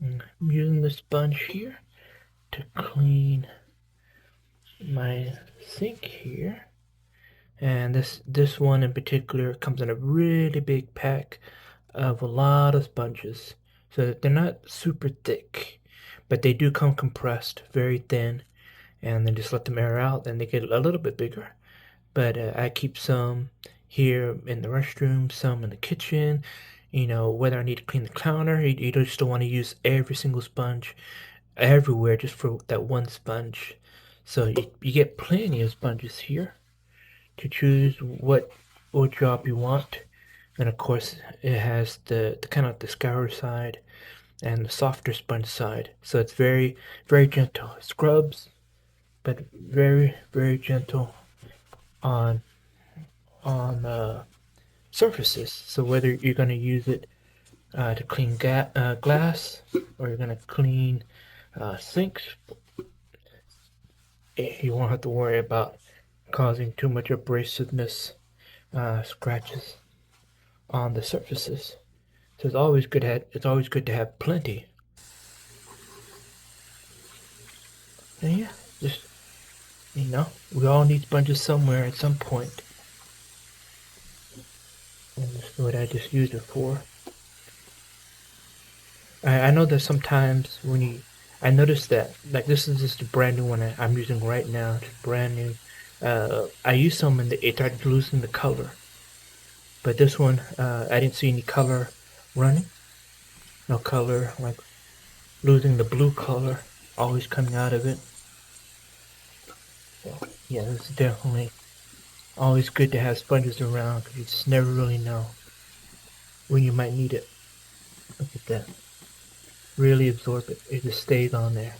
I'm using the sponge here to clean my sink here. And this one in particular comes in a really big pack of a lot of sponges. So that they're not super thick, but they do come compressed, very thin, and then just let them air out and they get a little bit bigger. But I keep some here in the restroom, some in the kitchen. You know, whether I need to clean the counter, you just don't want to use every single sponge everywhere just for that one sponge. So you get plenty of sponges here to choose what job you want. And of course, it has the kind of the scour side and the softer sponge side. So it's very gentle. It scrubs, but very gentle on surfaces. So whether you're going to use it to clean glass or you're going to clean sinks, you won't have to worry about causing too much abrasiveness, scratches on the surfaces. So it's always good to have plenty. And yeah, just we all need sponges somewhere at some point. And that's what I just used it for. I know that sometimes I noticed that, like this is just a brand new one I'm using right now, just brand new. I used some and it started losing the color. But this one, I didn't see any color running. No color, like losing the blue color always coming out of it. So, yeah, this is definitely always good to have sponges around because you just never really know when you might need it. Look at that. Really absorb it. It just stays on there.